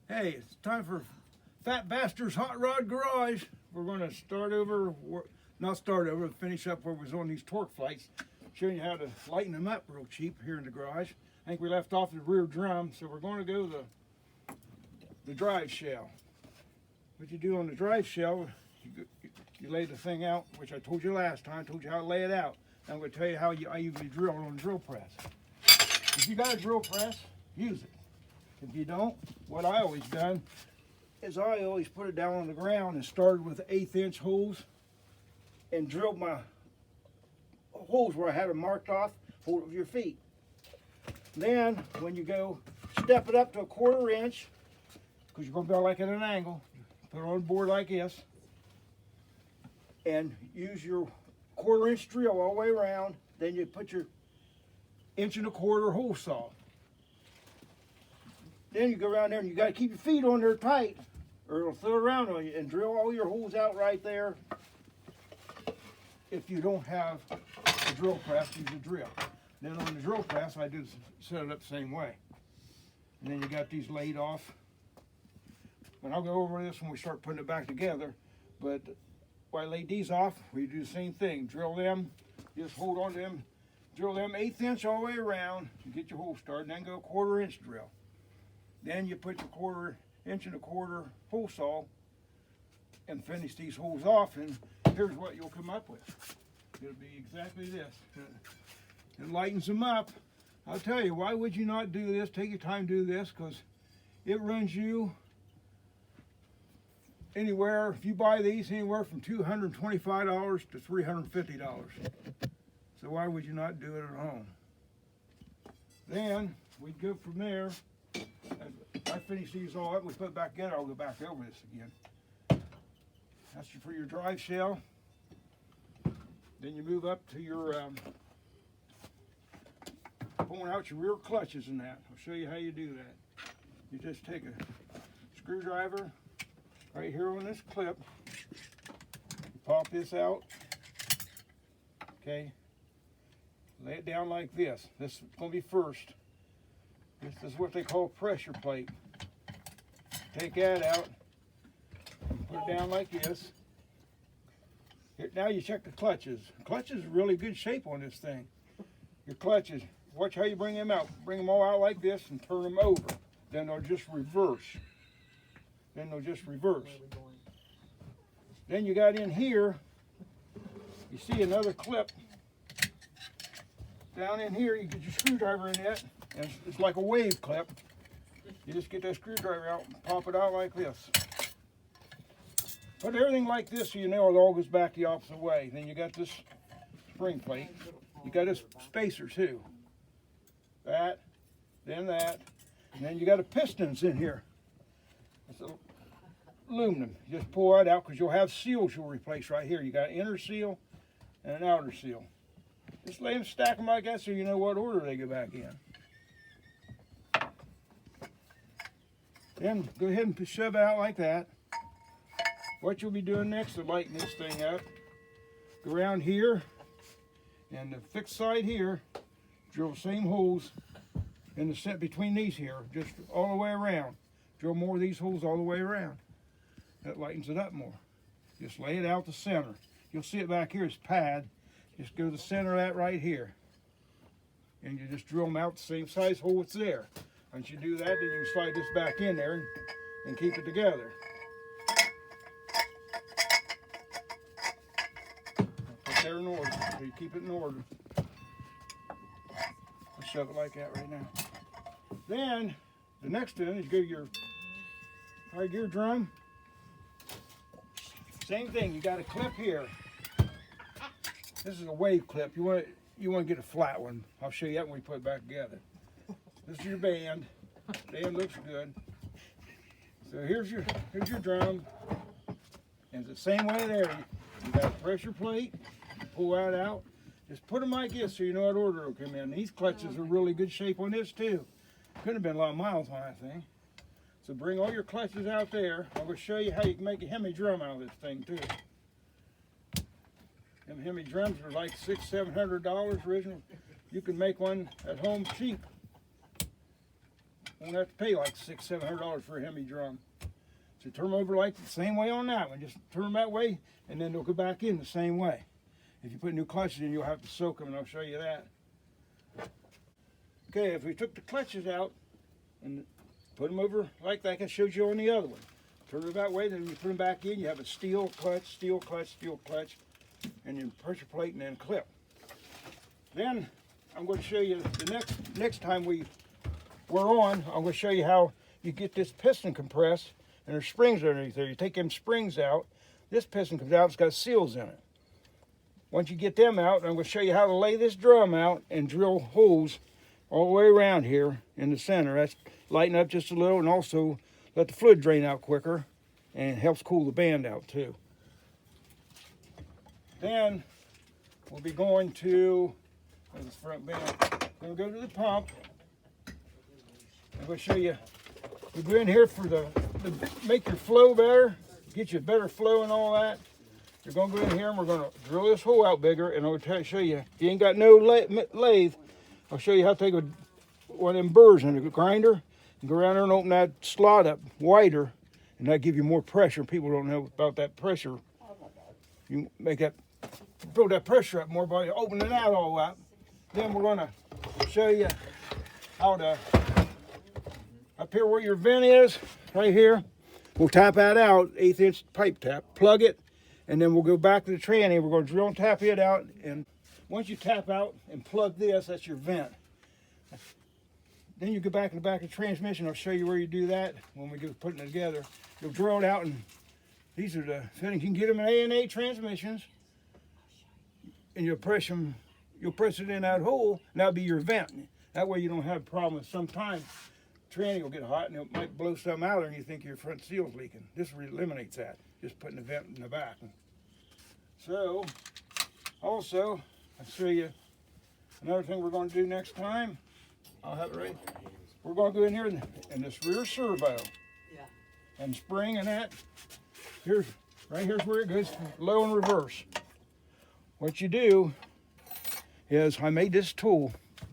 Hey, it's time for Fat Bastard's Hot Rod Garage. We're going to start over, not start over, finish up where we was on these torqueflites, showing you how to lighten them up real cheap here in the garage. I think we left off the rear drum, so we're going to go to the drive shell. What you do on the drive shell, you lay the thing out, which I told you last time, told you how to lay it out. Now I'm going to tell you how I usually drill on a drill press. If you got a drill press, use it. If you don't, what I always done is I always put it down on the ground and started with 1/8 inch holes and drilled my holes where I had them marked off, hold it with your feet. Then when you go step it up to 1/4 inch, because you're going to build like at an angle, put it on a board like this, and use your 1/4 inch drill all the way around. Then you put your 1.25 inch hole saw. Then you go around there and you got to keep your feet on there tight or it'll throw around on you, and drill all your holes out right there. If you don't have a drill press, use a drill. Then on the drill press, I do set it up the same way. And then you got these laid off. And I'll go over this when we start putting it back together. But while I laid these off, we do the same thing. Drill them, just hold on to them, drill them 1/8 inch all the way around to get your hole started, and then go 1/4 inch drill. Then you put your 1/4 inch and 1/4 hole saw and finish these holes off, and here's what you'll come up with. It'll be exactly this. It lightens them up. I'll tell you, why would you not do this? Take your time to do this, because it runs you anywhere, if you buy these, anywhere from $225 to $350. So why would you not do it at home? Then we'd go from there. I finish these all up, we put it back together, I'll go back over this again. That's for your drive shell. Then you move up to your pulling out your rear clutches and that. I'll show you how you do that. You just take a screwdriver right here on this clip, you pop this out, okay, lay it down like this. This is going to be first. This is what they call a pressure plate. Take that out, put it down like this. Here, now you check the clutches. The clutches are really good shape on this thing. Your clutches, watch how you bring them out. Bring them all out like this and turn them over. Then they'll just reverse. Then you got in here, you see another clip. Down in here, you get your screwdriver in it. And it's like a wave clip. You just get that screwdriver out and pop it out like this. Put everything like this so you know it all goes back the opposite way. Then you got this spring plate. You got this spacer too. That, then that. And then you got a pistons in here. It's aluminum. You just pull that out because you'll have seals you'll replace right here. You got an inner seal and an outer seal. Just lay them, stack them like that so you know what order they go back in. Then go ahead and shove it out like that. What you'll be doing next to lighten this thing up, go around here and the fixed side here, drill the same holes in the set between these here, just all the way around. Drill more of these holes all the way around. That lightens it up more. Just lay it out the center. You'll see it back here is pad. Just go to the center of that right here. And you just drill them out the same size hole it's there. Once you do that, then you can slide this back in there and keep it together. Put there in order, so you keep it in order. I'll shove it like that right now. Then, the next thing is you go to your high gear drum. Same thing, you got a clip here. This is a wave clip. You want to get a flat one. I'll show you that when we put it back together. This is your band. Band looks good. So here's your drum. And it's the same way there. You got a pressure plate. Pull that out. Just put them like this so you know what order it'll come in. These clutches are really good shape on this too. Could have been a lot of miles on that thing. So bring all your clutches out there. I'm going to show you how you can make a Hemi drum out of this thing too. Them Hemi drums are like $600–700 original. You can make one at home cheap. won't have to pay like $600-700 for a Hemi drum. So turn them over like the same way on that one. Just turn them that way, and then they'll go back in the same way. If you put new clutches in, you'll have to soak them, and I'll show you that. Okay, if we took the clutches out and put them over like that, I showed you on the other one. Turn it that way, then you put them back in, you have a steel clutch, steel clutch, steel clutch, and your pressure plate and then clip. Then I'm going to show you the next time we're on, I'm going to show you how you get this piston compressed, and there's springs underneath there. You take them springs out, this piston comes out, it's got seals in it. Once you get them out, I'm going to show you how to lay this drum out and drill holes all the way around here in the center. That's lighten up just a little, and also let the fluid drain out quicker, and it helps cool the band out too. Then we'll be going to this front band. We're going to go to the pump. I'm going to show you. We go in here for the make your flow better, get you better flow and all that. You're going to go in here and we're going to drill this hole out bigger, and I'm going to show you. If you ain't got no lathe, I'll show you how to take one of them burrs in a grinder and go around there and open that slot up wider, and that give you more pressure. People don't know about that pressure. You make that, build that pressure up more by opening that all up. Then we're going to show you how to, up here where your vent is, right here, we'll tap that out, 1/8 inch pipe tap, plug it, and then we'll go back to the tranny. We're going to drill and tap it out, and once you tap out and plug this, that's your vent. Then you go back in the back of the transmission. I'll show you where you do that when we go putting it together. You'll drill it out, and these are the fittings. You can get them in A&A transmissions, and you'll press it in that hole, and that'll be your vent. That way you don't have a problem with sometimes the tranny will get hot, and it might blow something out there, and you think your front seal's leaking. This eliminates that, just putting the vent in the back. So, also, I'll show you another thing we're going to do next time. I'll have it ready. We're going to go in here in this rear servo and spring and that. Here's where it goes low and reverse. What you do is I made this tool.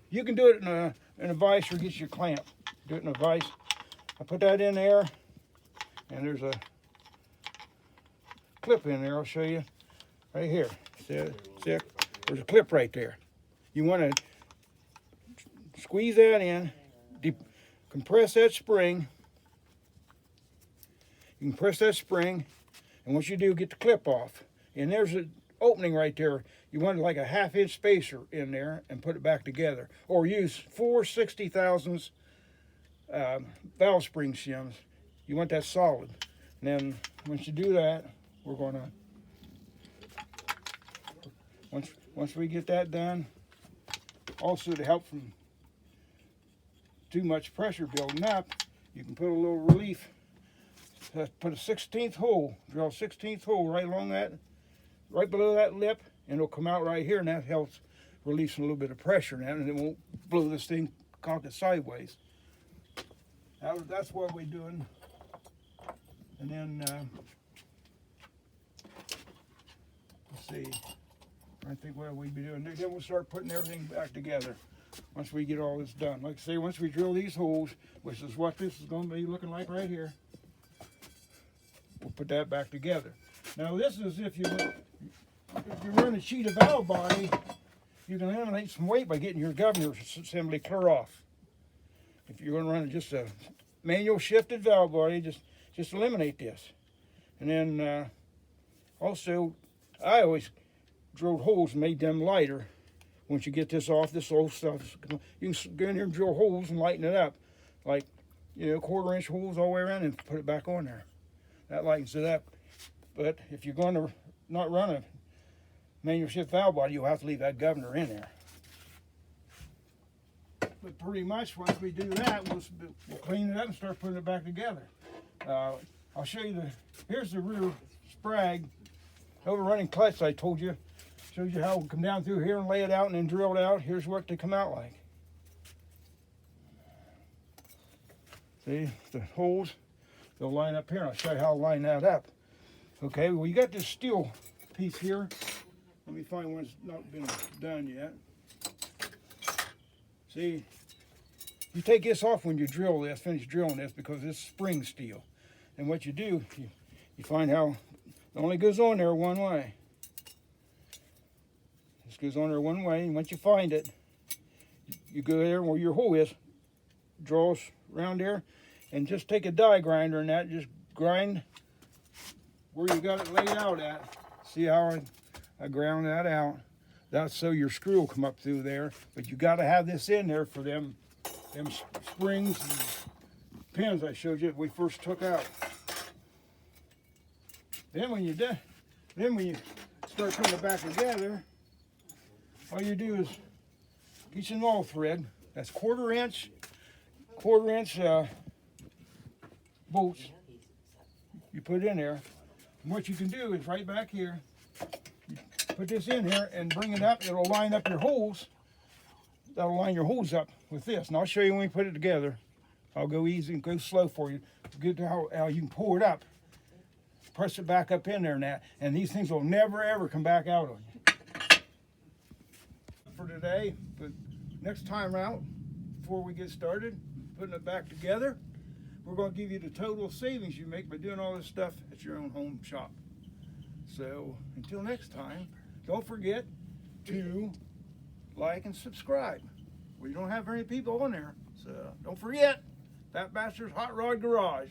You can do it in a vise or get your clamp. Do it in a vise. I put that in there, and there's a clip in there. I'll show you right here. See it? There's a clip right there. You want to squeeze that in, compress that spring. You can press that spring, and once you do, get the clip off. And there's an opening right there. You want like a 1/2 inch spacer in there and put it back together. Or use 4 60,000ths valve spring shims. You want that solid. And then once you do that, we're going to, once we get that done, also to help from too much pressure building up, you can put a little relief. Put a 16th hole, drill a 16th hole right along that, right below that lip, and it'll come out right here, and that helps release a little bit of pressure now, and it won't blow this thing, cock it sideways. That's what we're doing. And then, let's see, I think what we'll be doing. Then we'll start putting everything back together once we get all this done. Like I say, once we drill these holes, which is what this is going to be looking like right here, we'll put that back together. Now this is if you run a sheet of valve body, you can eliminate some weight by getting your governor assembly clear off. If you're going to run just a manual shifted valve body, just eliminate this. And then also, I always drilled holes and made them lighter. Once you get this off, this old stuff, you can go in here and drill holes and lighten it up. Like, 1/4 inch holes all the way around and put it back on there. That lightens it up. But if you're going to not run a manual shift valve body, you'll have to leave that governor in there. But pretty much once we do that, we'll clean it up and start putting it back together. I'll show you here's the rear sprag. Overrunning clutch, I told you. Shows you how we'll come down through here and lay it out and then drill it out. Here's what they come out like. See, the holes, they'll line up here. I'll show you how to line that up. Okay, well you got this steel piece here. Let me find one that's not been done yet. See, You take this off when you drill this, finish drilling this, because it's spring steel. And what you do, you find how it only goes on there one way. This goes on there one way, and once you find it, you go there where your hole is, draws around there, and just take a die grinder and that, just grind where you got it laid out at. See how I ground that out? That's so your screw will come up through there, but you got to have this in there for them springs and pins I showed you that we first took out. Then when you start putting it back together, all you do is get your null thread. That's quarter inch bolts. You put in there. And what you can do is right back here, you put this in here and bring it up. It'll line up your holes. That'll line your holes up with this. And I'll show you when we put it together. I'll go easy and go slow for you to get to how you can pull it up. Press it back up in there and that. And these things will never ever come back out on you. For today, but next time out, before we get started, putting it back together, we're going to give you the total savings you make by doing all this stuff at your own home shop. So until next time, don't forget to like and subscribe. We don't have very many people on there, so don't forget, Fat Bastard's Hot Rod Garage.